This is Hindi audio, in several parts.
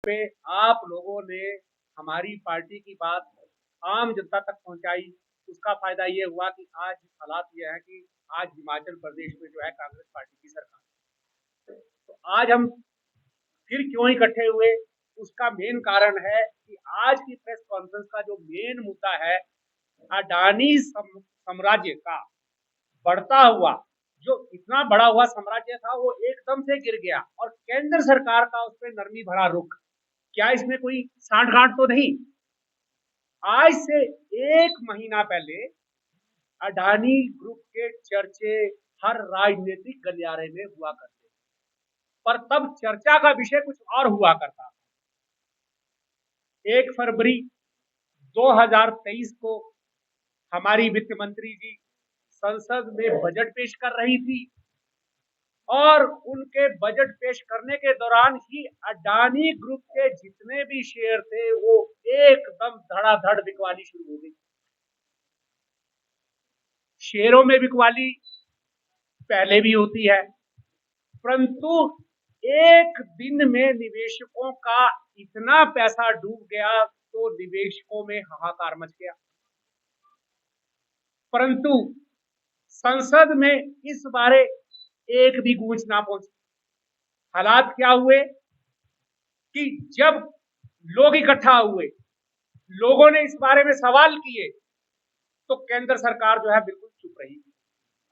पे आप लोगों ने हमारी पार्टी की बात आम जनता तक पहुंचाई। उसका फायदा ये हुआ कि आज हालात ये है कि आज हिमाचल प्रदेश में जो है कांग्रेस पार्टी की सरकार। तो आज हम फिर क्यों इकट्ठे हुए, उसका मेन कारण है कि आज की प्रेस कॉन्फ्रेंस का जो मेन मुद्दा है, अडानी साम्राज्य का बढ़ता हुआ, जो इतना बड़ा हुआ साम्राज्य था वो एकदम से गिर गया, और केंद्र सरकार का उस पर नरमी भरा रुख। क्या इसमें कोई सांठ-गांठ तो नहीं? आज से 1 महीना पहले अडानी ग्रुप के चर्चे हर राजनीतिक गलियारे में हुआ करते, पर तब चर्चा का विषय कुछ और हुआ करता। 1 फरवरी 2023 को हमारी वित्त मंत्री जी संसद में बजट पेश कर रही थी, और उनके बजट पेश करने के दौरान ही अडानी ग्रुप के जितने भी शेयर थे वो एकदम धड़ाधड़ बिकवाली शुरू हो गई। शेयरों में बिकवाली पहले भी होती है, परंतु एक दिन में निवेशकों का इतना पैसा डूब गया तो निवेशकों में हाहाकार मच गया। परंतु संसद में इस बारे एक भी गूंज ना पहुंची। हालात क्या हुए कि जब लोग इकट्ठा हुए, लोगों ने इस बारे में सवाल किए, तो केंद्र सरकार जो है बिल्कुल चुप रही।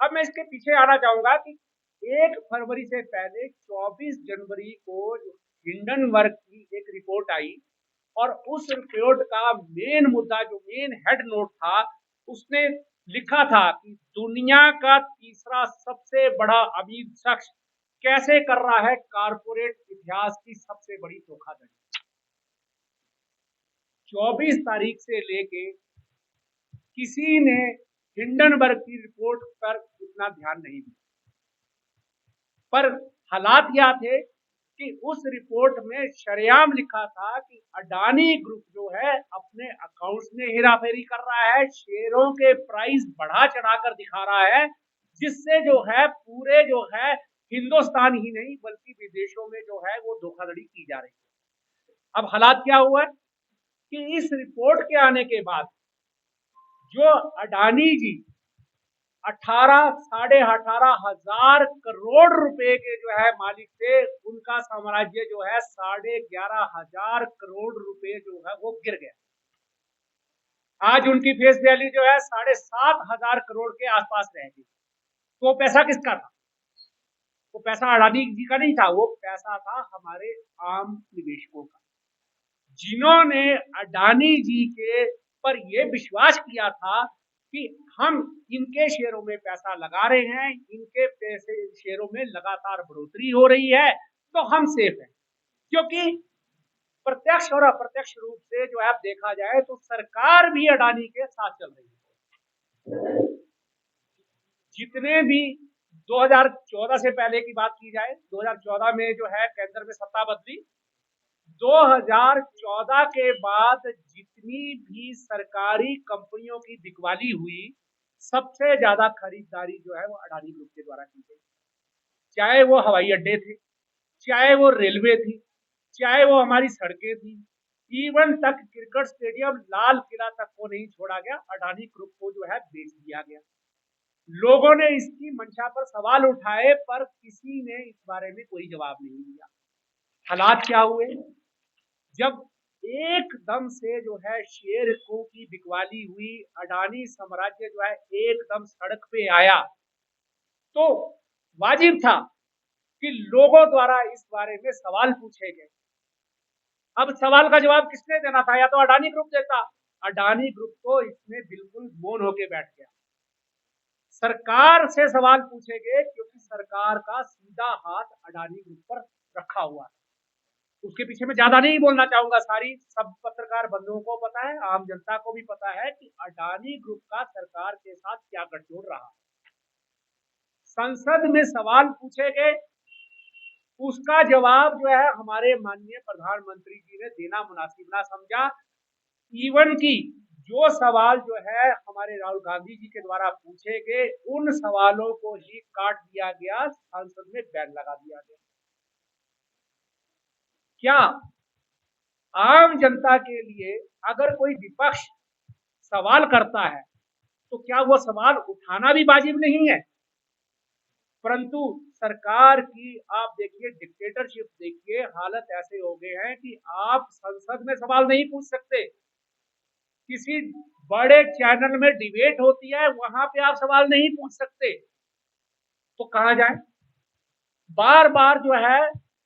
अब मैं इसके पीछे आना चाहूंगा कि 1 फरवरी से पहले 24 जनवरी को हिंडनबर्ग की एक रिपोर्ट आई, और उस रिपोर्ट का मेन मुद्दा, जो मेन हेड नोट था, उसने लिखा था कि दुनिया का तीसरा सबसे बड़ा अमीर शख्स कैसे कर रहा है कारपोरेट इतिहास की सबसे बड़ी धोखाधड़ी। 24 तारीख से लेके किसी ने हिंडनबर्ग की रिपोर्ट पर इतना ध्यान नहीं दिया, पर हालात क्या थे कि उस रिपोर्ट में शरेआम लिखा था कि अडानी ग्रुप जो है अपने अकाउंट्स में हेराफेरी कर रहा है, शेयरों के प्राइस बढ़ा चढ़ाकर दिखा रहा है, जिससे जो है पूरे जो है हिंदुस्तान ही नहीं बल्कि विदेशों में जो है वो धोखाधड़ी की जा रही है। अब हालात क्या हुआ कि इस रिपोर्ट के आने के बाद जो अडानी जी 18,500 करोड़ रुपए के जो है मालिक थे, उनका साम्राज्य जो है 11,500 करोड़ रुपए जो है वो गिर गया। आज उनकी फेस वैल्यू जो है 7,500 करोड़ के आसपास रह गई। तो वो पैसा किसका था? वो पैसा अडानी जी का नहीं था, वो पैसा था हमारे आम निवेशकों का, जिन्होंने अडानी जी के पर यह विश्वास किया था कि हम इनके शेयरों में पैसा लगा रहे हैं, इनके पैसे शेयरों में लगातार बढ़ोतरी हो रही है, तो हम सेफ हैं। क्योंकि प्रत्यक्ष और अप्रत्यक्ष रूप से जो है देखा जाए तो सरकार भी अडानी के साथ चल रही है। जितने भी 2014 से पहले की बात की जाए, 2014 में जो है केंद्र में सत्ता बदली, 2014 के बाद जितनी भी सरकारी कंपनियों की बिकवाली हुई, सबसे ज्यादा खरीदारी जो है वो अडानी ग्रुप के द्वारा की गई। चाहे वो हवाई अड्डे थे, चाहे वो रेलवे थी, चाहे वो हमारी सड़कें थी, इवन तक क्रिकेट स्टेडियम लाल किला तक को नहीं छोड़ा गया, अडानी ग्रुप को जो है बेच दिया गया। लोगों ने इसकी मंशा पर सवाल उठाए, पर किसी ने इस बारे में कोई जवाब नहीं दिया। हालात क्या हुए, जब एकदम से जो है शेयरों की बिकवाली हुई, अडानी साम्राज्य जो है एकदम सड़क पे आया, तो वाजिब था कि लोगों द्वारा इस बारे में सवाल पूछे गए। अब सवाल का जवाब किसने देना था? या तो अडानी ग्रुप देता। अडानी ग्रुप तो इसमें बिल्कुल मौन होके बैठ गया। सरकार से सवाल पूछे गए क्योंकि सरकार का सीधा हाथ अडानी ग्रुप पर रखा हुआ है। उसके पीछे मैं ज्यादा नहीं बोलना चाहूंगा, सारी सब पत्रकार बंधुओं को पता है, आम जनता को भी पता है कि अडानी ग्रुप का सरकार के साथ क्या गठजोड़ रहा। संसद में सवाल पूछे गए, उसका जवाब जो है हमारे माननीय प्रधानमंत्री जी ने देना मुनासिब ना समझा। इवन की जो सवाल जो है हमारे राहुल गांधी जी के द्वारा पूछे गए, उन सवालों को ही काट दिया गया, संसद में बैन लगा दिया गया। क्या आम जनता के लिए अगर कोई विपक्ष सवाल करता है तो क्या वो सवाल उठाना भी वाजिब नहीं है? परंतु सरकार की आप देखिए, डिक्टेटरशिप देखिए, हालत ऐसे हो गए हैं कि आप संसद में सवाल नहीं पूछ सकते। किसी बड़े चैनल में डिबेट होती है, वहां पे आप सवाल नहीं पूछ सकते, तो कहां जाए? बार बार जो है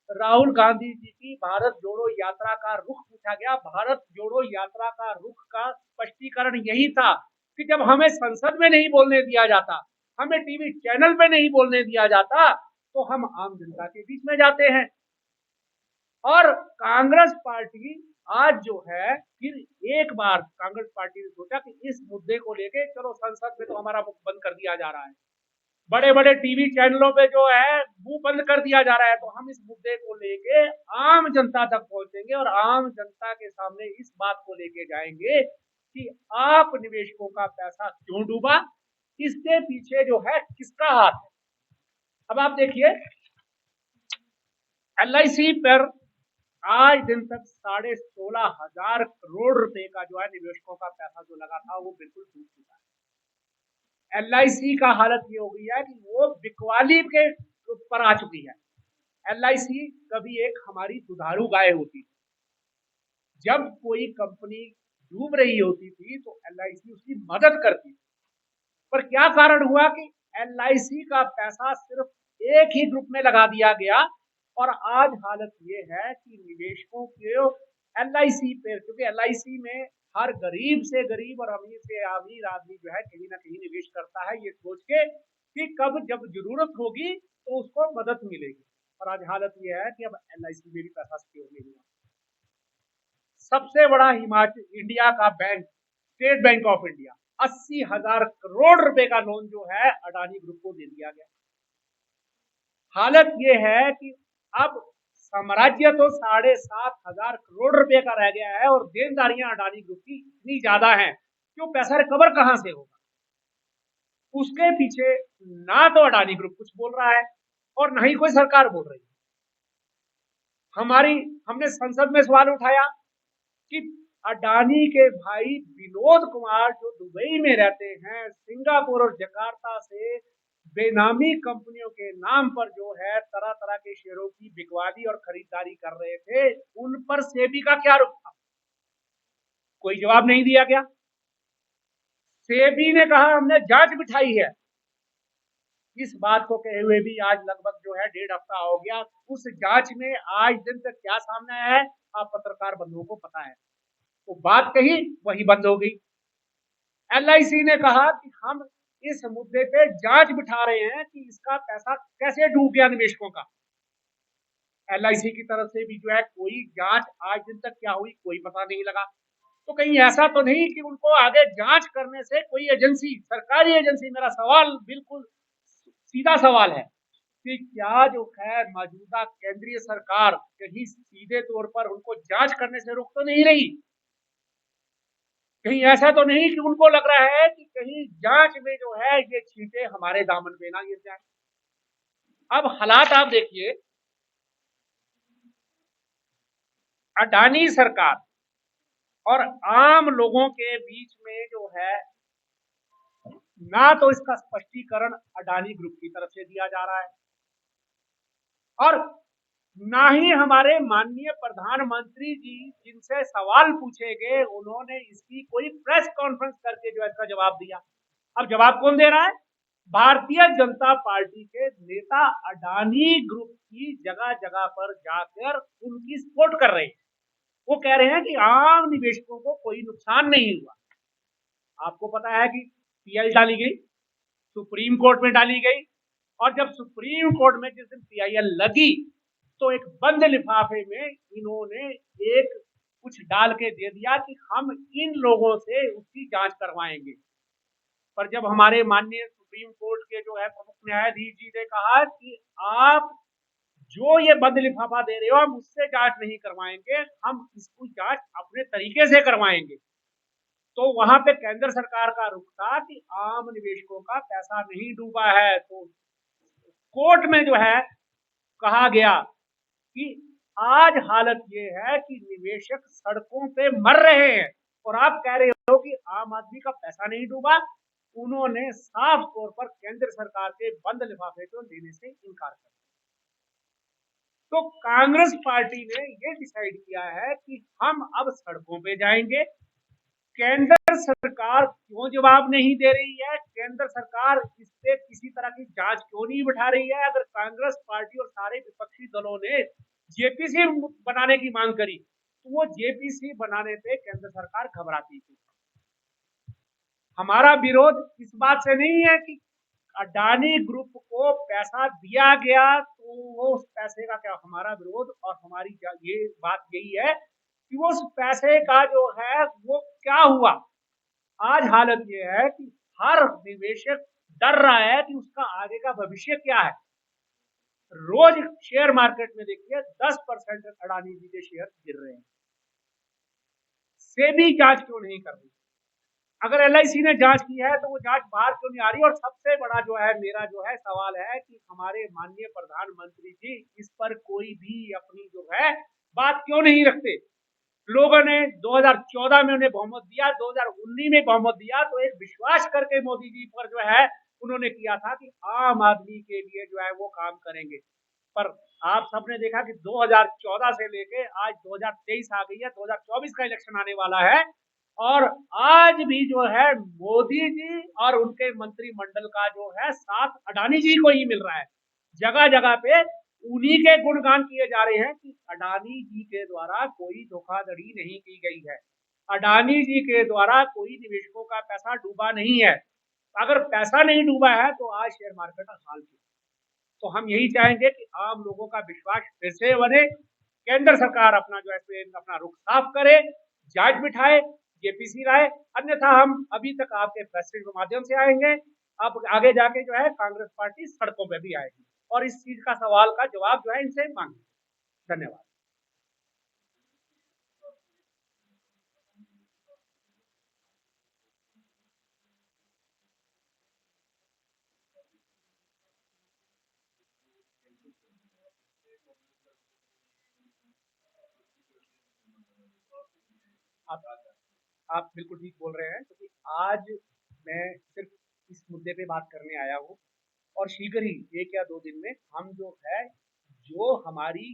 राहुल गांधी जी की भारत जोड़ो यात्रा का रुख पूछा गया। भारत जोड़ो यात्रा का रुख का स्पष्टीकरण यही था कि जब हमें संसद में नहीं बोलने दिया जाता, हमें टीवी चैनल पे नहीं बोलने दिया जाता, तो हम आम जनता के बीच में जाते हैं। और कांग्रेस पार्टी आज जो है, फिर एक बार कांग्रेस पार्टी ने सोचा कि इस मुद्दे को लेके चलो संसद में तो हमारा मुख बंद कर दिया जा रहा है, बड़े बड़े टीवी चैनलों पे जो है मुंह बंद कर दिया जा रहा है, तो हम इस मुद्दे को लेके आम जनता तक पहुंचेंगे और आम जनता के सामने इस बात को लेके जाएंगे कि आप निवेशकों का पैसा क्यों डूबा, इसके पीछे जो है किसका हाथ है। अब आप देखिए, एलआईसी पर आज दिन तक 16,500 करोड़ रुपए का जो है निवेशकों का पैसा जो लगा था वो बिल्कुल डूब चुका है। एलआईसी का हालत ये हो गई है कि वो बिकवाली के ऊपर आ चुकी है। एलआईसी कभी एक हमारी दुधारू गाय होती थी। जब कोई कंपनी डूब रही होती थी तो एलआईसी उसकी मदद करती थी। पर क्या कारण हुआ कि एलआईसी का पैसा सिर्फ एक ही ग्रुप में लगा दिया गया और आज हालत ये है कि निवेशकों के एलआईसी पे, क्योंकि एलआईसी में हर गरीब से गरीब और अमीर से अमीर आदमी जो है कहीं ना कहीं निवेश करता है ये सोच के कि कब जब जरूरत होगी तो उसको मदद मिलेगी। और आज हालत ये है कि अब एलआईसी में भी पैसा सिक्योर नहीं हुआ। सबसे बड़ा हिमाचल इंडिया का bank, state bank of India, 80,000 crore रुपए का लोन जो है अडानी ग्रुप को दे दिया गया। हालत यह है कि अब साम्राज्य तो 7,500 करोड़ रुपए का रह गया है और देनदारियां अडानी ग्रुप की इतनी ज्यादा हैं कि वो पैसा रिकवर कहां से होगा। उसके पीछे ना तो अडानी ग्रुप कुछ बोल रहा है और ना ही कोई सरकार बोल रही है। हमने संसद में सवाल उठाया कि अडानी के भाई विनोद कुमार जो दुबई में रहते हैं, सिंगापुर और जकार्ता से बेनामी कंपनियों के नाम पर जो है तरह तरह के शेयरों की बिकवाली और खरीदारी कर रहे थे, उन पर सेबी का क्या रुख था? कोई जवाब नहीं दिया गया। सेबी ने कहा हमने जांच बिठाई है। इस बात को कहे हुए भी आज लगभग जो है 1.5 हफ्ता हो गया। उस जांच में आज दिन तक क्या सामने आया है आप पत्रकार बंधुओं को पता है। वो बात कही वही बंद हो गई। एलआईसी ने कहा कि हम इस मुद्दे पे जांच बिठा रहे हैं कि इसका पैसा कैसे डूब गया निवेशकों का। एलआईसी की तरफ से भी जो है कोई जांच आज दिन तक क्या हुई कोई पता नहीं लगा। तो कहीं ऐसा तो नहीं कि उनको आगे जांच करने से कोई एजेंसी, सरकारी एजेंसी, मेरा सवाल बिल्कुल सीधा सवाल है कि क्या जो है मौजूदा केंद्रीय सरकार कहीं सीधे तौर पर उनको जांच करने से रोक तो नहीं रही? कहीं ऐसा तो नहीं कि उनको लग रहा है कि कहीं जांच में जो है ये छींटे हमारे दामन पे ना गिर जाए। अब हालात आप देखिए, अडानी सरकार और आम लोगों के बीच में जो है ना तो इसका स्पष्टीकरण अडानी ग्रुप की तरफ से दिया जा रहा है और ना ही हमारे माननीय प्रधानमंत्री जी जिनसे सवाल पूछे गए उन्होंने इसकी कोई प्रेस कॉन्फ्रेंस करके जो इसका जवाब दिया। अब जवाब कौन दे रहा है? भारतीय जनता पार्टी के नेता अडानी ग्रुप की जगह जगह पर जाकर उनकी सपोर्ट कर रहे हैं। वो कह रहे हैं कि आम निवेशकों को कोई नुकसान नहीं हुआ। आपको पता है कि पीआई डाली गई, सुप्रीम कोर्ट में डाली गई और जब सुप्रीम कोर्ट में जिस दिन पीआईएल लगी तो एक बंद लिफाफे में इन्होंने एक कुछ डाल के दे दिया कि हम इन लोगों से उसकी जांच करवाएंगे। पर जब हमारे माननीय सुप्रीम कोर्ट के जो है प्रमुख न्यायाधीश जी ने कहा कि आप जो ये बंद लिफाफा दे रहे हो हम उससे जांच नहीं करवाएंगे, हम इसकी जांच अपने तरीके से करवाएंगे, तो वहां पे केंद्र सरकार का रुख था कि आम निवेशकों का पैसा नहीं डूबा है। तो कोर्ट में जो है कहा गया कि आज हालत ये है कि निवेशक सड़कों पे मर रहे हैं और आप कह रहे हो कि आम आदमी का पैसा नहीं डूबा। उन्होंने साफ तौर पर केंद्र सरकार के बंद लिफाफे को देने से इनकार कर दिया। तो कांग्रेस पार्टी ने ये डिसाइड किया है कि हम अब सड़कों पे जाएंगे। केंद्र सरकार क्यों जवाब नहीं दे रही है, केंद्र सरकार इस पे किसी तरह की जांच क्यों नहीं बिठा रही है? अगर कांग्रेस पार्टी और सारे विपक्षी दलों ने जेपीसी बनाने की मांग करी तो वो जेपीसी बनाने पे केंद्र सरकार घबराती थी। हमारा विरोध इस बात से नहीं है कि अडानी ग्रुप को पैसा दिया गया तो वो उस पैसे का क्या, हमारा विरोध और हमारी ये बात यही है कि वो उस पैसे का जो है वो क्या हुआ। आज हालत ये है कि हर निवेशक डर रहा है कि उसका आगे का भविष्य क्या है। रोज शेयर मार्केट में देखिए 10% अडानी जी के शेयर गिर रहे हैं। सेबी जांच क्यों नहीं कर रही? अगर एलआईसी ने जांच की है तो वो जांच बाहर क्यों नहीं आ रही? और सबसे बड़ा जो है मेरा जो है सवाल है कि हमारे माननीय प्रधानमंत्री जी इस पर कोई भी अपनी जो है बात क्यों नहीं रखते? लोगों ने 2014 में उन्हें बहुमत दिया, 2019 में बहुमत दिया, तो एक विश्वास करके मोदी जी पर जो है उन्होंने किया था कि आम आदमी के लिए जो है वो काम करेंगे। पर आप सबने देखा कि 2014 से लेके आज 2023 आ गई है, 2024 का इलेक्शन आने वाला है और आज भी जो है मोदी जी और उनके मंत्रिमंडल का जो है साथ अडानी जी को ही मिल रहा है। जगह जगह पे उन्हीं के गुणगान किए जा रहे हैं कि अडानी जी के द्वारा कोई धोखाधड़ी नहीं की गई है, अडानी जी के द्वारा कोई निवेशकों का पैसा डूबा नहीं है। अगर पैसा नहीं डूबा है तो आज शेयर मार्केट का हाल क्या? तो हम यही चाहेंगे कि आम लोगों का विश्वास फिर से बने, केंद्र सरकार अपना जो है अपना रुख साफ करे, जांच बिठाए, जेपीसी लाए, अन्यथा हम अभी तक आपके प्रेसिडेंट के माध्यम से आएंगे। अब आगे जाके जो है कांग्रेस पार्टी सड़कों पे भी आएगी और इस चीज का सवाल का जवाब जो है इनसे मांगे। धन्यवाद। आप आप बिल्कुल ठीक बोल रहे हैं क्योंकि आज मैं सिर्फ इस मुद्दे पे बात करने आया हूँ और शीघ्र ही 1 या 2 दिन में हम जो है जो हमारी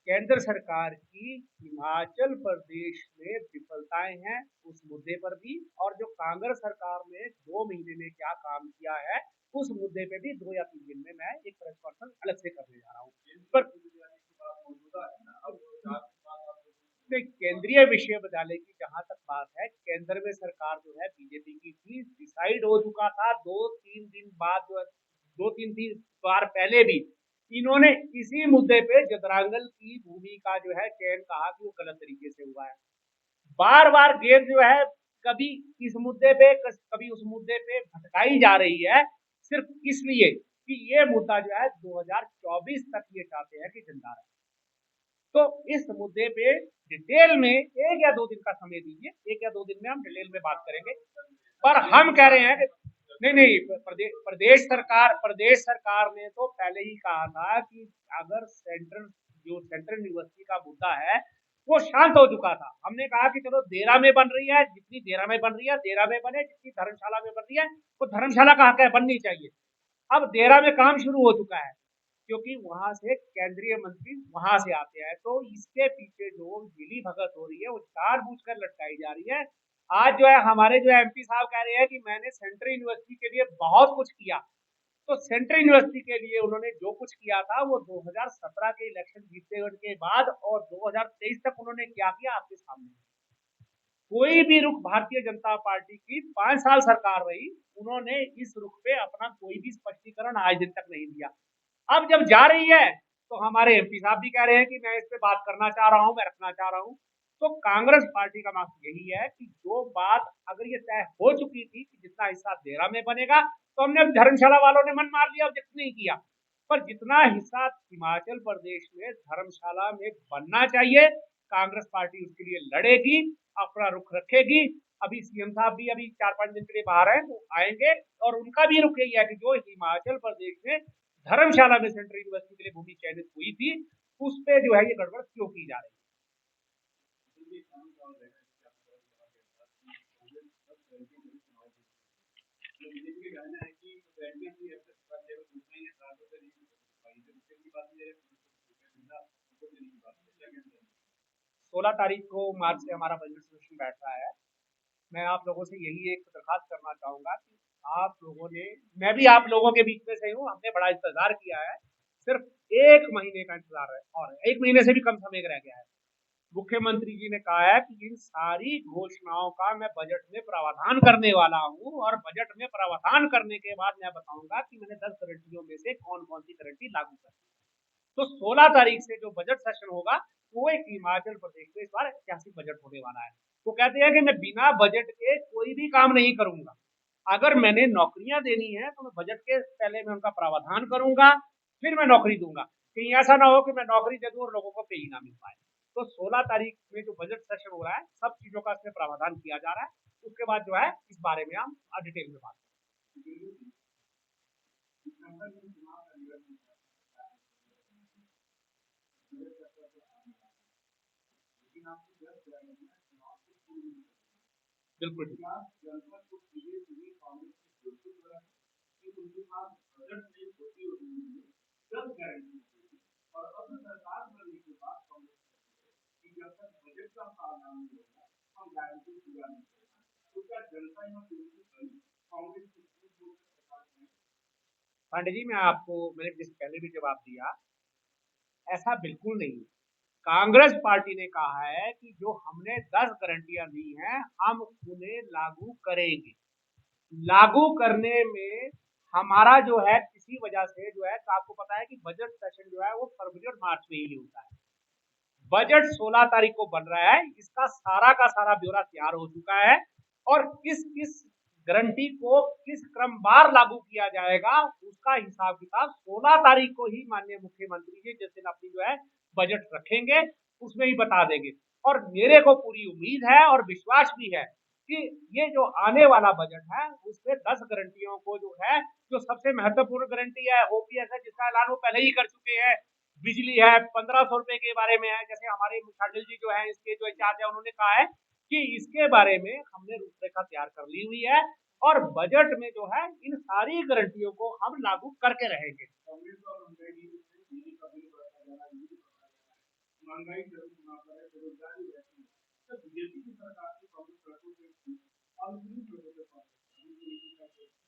केंद्र सरकार की हिमाचल प्रदेश में विफलताएं हैं उस मुद्दे पर भी और जो कांग्रेस सरकार ने 2 महीने में क्या काम किया है उस मुद्दे पे भी 2 या 3 दिन में मैं एक प्रेस कॉन्फ्रेंस अलग से करने जा रहा हूँ। पर केंद्रीय विश्वविद्यालय की जहां तक बात है, केंद्र में सरकार जो है बीजेपी की थी, डिसाइड हो चुका था 2-3 दिन बाद जो है 2-3 बार पहले भी इन्होंने इसी मुद्दे पे जदरांगल की भूमि का जो है चयन कहा कि वो गलत तरीके से हुआ है। बार बार गेंद जो है कभी इस मुद्दे पे कभी उस मुद्दे पे भटकाई जा रही है सिर्फ इसलिए कि ये मुद्दा जो है 2024 तक ये चाहते हैं कि जिंदा रहे। तो इस मुद्दे पे डिटेल में 1 या 2 दिन का समय दीजिए, 1 या 2 दिन में हम डिटेल में बात करेंगे। पर हम कह रहे हैं कि नहीं, प्रदेश सरकार ने तो पहले ही कहा था कि अगर सेंट्रल यूनिवर्सिटी का मुद्दा है वो शांत हो चुका था। हमने कहा कि चलो देरा में बन रही है, जितनी देरा में बन रही है देरा में बने, जितनी धर्मशाला में बन रही है वो धर्मशाला का हक है, बननी चाहिए। अब देरा में काम शुरू हो चुका है क्योंकि वहां से केंद्रीय मंत्री वहां से आते हैं, तो इसके पीछे जो मिली भगत हो रही है वो जानबूझकर लटकाई जा रही है। आज जो है हमारे जो एमपी साहब कह रहे हैं कि मैंने सेंट्रल यूनिवर्सिटी के लिए बहुत कुछ किया, तो सेंट्रल यूनिवर्सिटी के लिए उन्होंने जो कुछ किया था वो 2017 के इलेक्शन जीतने के बाद और 2023 तक उन्होंने क्या किया आपके सामने। कोई भी रुख भारतीय जनता पार्टी की 5 साल सरकार रही, उन्होंने इस रुख पे अपना कोई भी स्पष्टीकरण आज दिन तक नहीं दिया। अब जब जा रही है तो हमारे एमपी साहब भी कह रहे हैं कि मैं इस पे बात करना चाह रहा हूं, मैं रखना चाह रहा हूं। तो कांग्रेस पार्टी का मकसद यही है कि जो बात अगर ये तय हो चुकी थी कि जितना हिस्सा देरा में बनेगा, तो हमने धर्मशाला वालों ने मन मार लिया, ऑब्जेक्ट नहीं किया। पर जितना हिस्सा हिमाचल प्रदेश में धर्मशाला में बनना चाहिए, कांग्रेस पार्टी उसके लिए लड़ेगी, अपना रुख रखेगी। अभी सीएम साहब भी अभी 4-5 दिन के लिए बाहर हैं, वो आएंगे और उनका भी रुख यही है कि जो हिमाचल प्रदेश में धर्मशाला में सेंट्रल यूनिवर्सिटी के लिए भूमि चयनित हुई थी उस पे जो है ये गड़बड़ क्यों की जा रही है। सोलह तारीख को मार्च से हमारा बजट सेशन बैठ रहा है। मैं आप लोगों से यही एक दरखास्त करना चाहूंगा कि आप लोगों ने, मैं भी आप लोगों के बीच में से हूँ, हमने बड़ा इंतजार किया है, सिर्फ एक महीने का इंतजार है और एक महीने से भी कम समय रह गया है। मुख्यमंत्री जी ने कहा है कि इन सारी घोषणाओं का मैं बजट में प्रावधान करने वाला हूं और बजट में प्रावधान करने के बाद मैं बताऊंगा कि मैंने 10 गारंटियों में से कौन कौन सी गारंटी लागू कर। तो 16 तारीख से जो बजट सेशन होगा वो एक हिमाचल प्रदेश में इस बार ऐतिहासिक बजट होने वाला है। वो कहते हैं कि मैं बिना बजट के कोई भी काम नहीं करूंगा। अगर मैंने नौकरियां देनी है तो मैं बजट के पहले मैं उनका प्रावधान करूंगा, फिर मैं नौकरी दूंगा। कहीं ऐसा ना हो कि मैं नौकरी दे दूं और लोगों को पे ही ना मिल पाए। तो 16 तारीख में जो बजट सेशन हो रहा है, सब चीजों का इसमें प्रावधान किया जा रहा है। उसके बाद जो है इस बारे में हम डिटेल में बात करेंगे। बिल्कुल पांडे जी, मैं आपको मैंने जिस पहले भी जवाब दिया, ऐसा बिल्कुल नहीं है। कांग्रेस पार्टी ने कहा है कि जो हमने 10 गारंटियां दी हैं हम उन्हें लागू करेंगे। लागू करने में हमारा जो है किसी वजह से जो है, तो आपको पता है कि बजट सेशन जो है वो फरवरी और मार्च में ही होता है। बजट 16 तारीख को बन रहा है, इसका सारा का सारा ब्यौरा तैयार हो चुका है और किस किस गारंटी को किस क्रमवार लागू किया जाएगा उसका हिसाब किताब 16 तारीख को ही माननीय मुख्यमंत्री जी जिस दिन अपनी जो है बजट रखेंगे उसमें ही बता देंगे। और मेरे को पूरी उम्मीद है और विश्वास भी है कि ये जो आने वाला बजट है उसमें 10 गारंटियों को जो है, जो सबसे महत्वपूर्ण गारंटी है ओपीएस है जिसका ऐलान वो पहले ही कर चुके हैं, बिजली है 1500 रुपए के बारे में है, जैसे हमारे मुशाकिल जी जो है इसके जो इंचार्ज है उन्होंने कहा है कि इसके बारे में हमने रूपरेखा तैयार कर ली हुई है और बजट में जो है इन सारी गारंटियों को हम लागू करके रहेंगे। महंगाई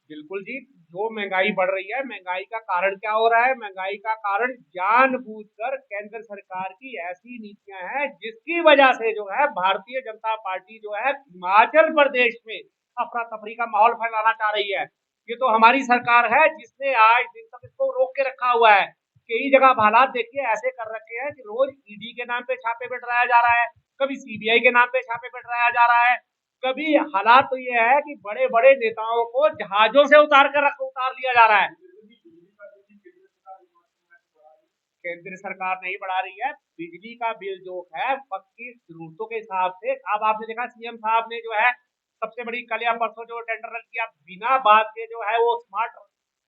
बिल्कुल जी, जो महंगाई बढ़ रही है, महंगाई का कारण क्या हो रहा है? महंगाई का कारण जानबूझकर केंद्र सरकार की ऐसी नीतियां हैं जिसकी वजह से जो है भारतीय जनता पार्टी जो है हिमाचल प्रदेश में अफरा तफरी का माहौल फैलाना चाह रही है। ये तो हमारी सरकार है जिसने आज दिन तक इसको रोक के रखा हुआ है। कई जगह हालात देखिए ऐसे कर रखे हैं कि रोज ईडी के नाम पे छापे बैठाया जा रहा है, कभी सीबीआई के नाम पे छापे बैठाया जा रहा है, कभी हालात तो ये है कि बड़े बड़े नेताओं को जहाजों से उतार लिया जा रहा है। केंद्र सरकार नहीं बढ़ा रही है, बिजली का बिल जो है पक्की जरूरतों के हिसाब से। अब आपने देखा सीएम साहब ने जो है सबसे बड़ी कल या परसों जो टेंडर रन किया, बिना बात के जो है वो स्मार्ट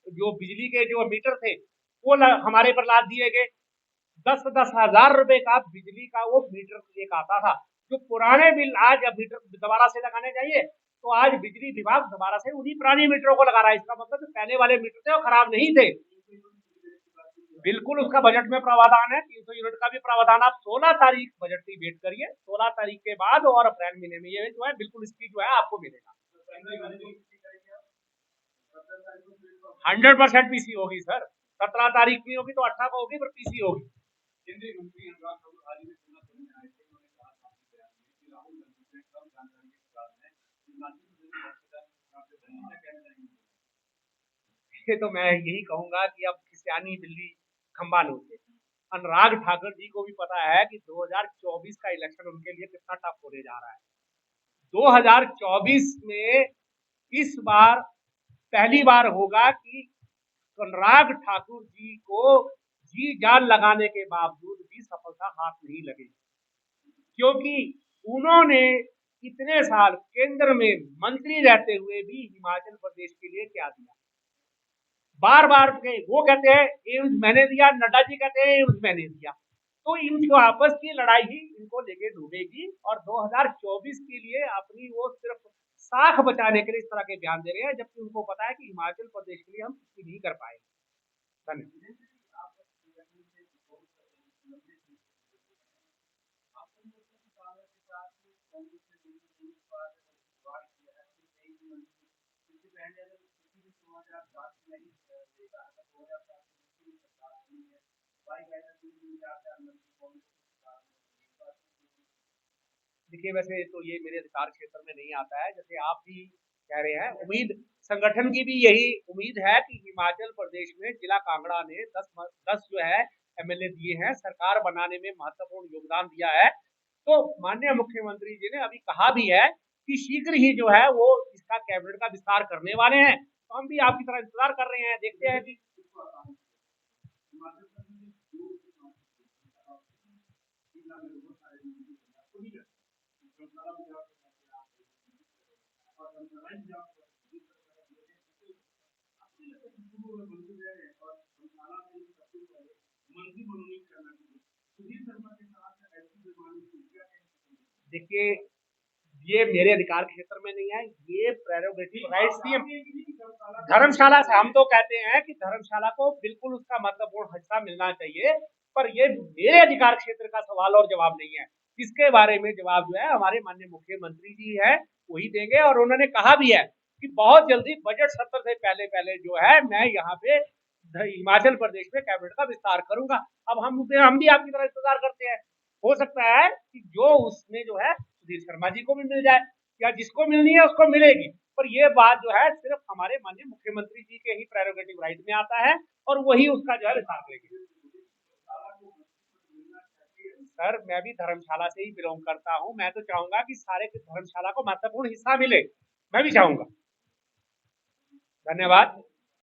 जो बिजली के जो मीटर थे वो हमारे पर लाद दिए गए। 10,000 रुपए का बिजली का वो मीटर एक आता था, जो पुराने बिल आज अब मीटर दोबारा से लगाने चाहिए तो आज बिजली विभाग दोबारा से उन्हीं पुरानी मीटरों को लगा रहा है। इसका मतलब जो पहले वाले मीटर थे वो खराब नहीं थे। बिल्कुल उसका बजट में प्रावधान है, 300 यूनिट का भी प्रावधान। आप 16 तारीख बजट की वेट करिए, 16 तारीख के बाद और अप्रैल महीने में ये जो है बिल्कुल इसकी जो है आपको मिलेगा। 100% पीसी होगी सर। 17 तारीख की होगी तो 18 को होगी, पर पीसी होगी। केंद्रीय मंत्री अनुराग ठाकुर आज भी सुना सुनने आए थे, उन्होंने कहा था कि राहुल गांधी ने कम जानकारी के बाद में ये तो मैं यही कहूंगा कि अब खिसियानी बिल्ली खंबा नोचे। अनुराग ठाकुर जी को भी पता है कि 2024 का इलेक्शन उनके लिए कितना टफ होने जा रहा है। 2024 में इस बार पहली बार होगा कि अनुराग ठाकुर जी को जी जान लगाने के बावजूद भी सफलता हाथ नहीं लगेगी, क्योंकि उन्होंने इतने साल केंद्र में मंत्री रहते हुए भी हिमाचल प्रदेश के लिए क्या दिया। बार बार वो कहते हैं एम्स मैंने दिया, नड्डा जी कहते हैं एम्स मैंने दिया, तो इनकी आपस की लड़ाई ही इनको लेके डूबेगी और 2024 के लिए अपनी वो सिर्फ साख बचाने के लिए इस तरह के बयान दे रहे हैं, जबकि उनको पता है कि हिमाचल प्रदेश के लिए हम कुछ नहीं कर पाएंगे। धन्यवाद। देखिए, वैसे तो ये मेरे अधिकार क्षेत्र में नहीं आता है, जैसे आप भी कह रहे हैं। उम्मीद संगठन की भी यही उम्मीद है कि हिमाचल प्रदेश में जिला कांगड़ा ने 10 जो है एमएलए दिए हैं, सरकार बनाने में महत्वपूर्ण योगदान दिया है। तो माननीय मुख्यमंत्री जी ने अभी कहा भी है कि शीघ्र ही जो है वो इसका कैबिनेट का विस्तार करने वाले हैं। तो हम भी आपकी तरह इंतजार कर रहे हैं, देखते हैं कि देखिए, ये मेरे अधिकार क्षेत्र में नहीं है, ये प्रेरोगेटिव राइट्स थी। धर्मशाला से हम तो कहते हैं कि धर्मशाला को बिल्कुल उसका महत्वपूर्ण हिस्सा मिलना चाहिए, पर ये मेरे अधिकार क्षेत्र का सवाल और जवाब नहीं है। इसके बारे में जवाब जो है हमारे माननीय मुख्यमंत्री जी है वही देंगे, और उन्होंने कहा भी है कि बहुत जल्दी बजट सत्र से पहले पहले जो है मैं यहाँ पे हिमाचल प्रदेश में कैबिनेट का विस्तार करूंगा। अब हम भी आपकी तरह इंतजार करते हैं। हो सकता है कि जो उसमें जो है सुधीर शर्मा जी को भी मिल जाए, या जिसको मिलनी है उसको मिलेगी, पर ये बात जो है सिर्फ हमारे माननीय मुख्यमंत्री जी के ही प्रेरोगेटिव राइट में आता है और वही उसका जो है विस्तार करेंगे। सर, मैं भी धर्मशाला से ही बिलोंग करता हूं, मैं तो चाहूंगा कि सारे धर्मशाला को महत्वपूर्ण हिस्सा मिले, मैं भी चाहूंगा। धन्यवाद।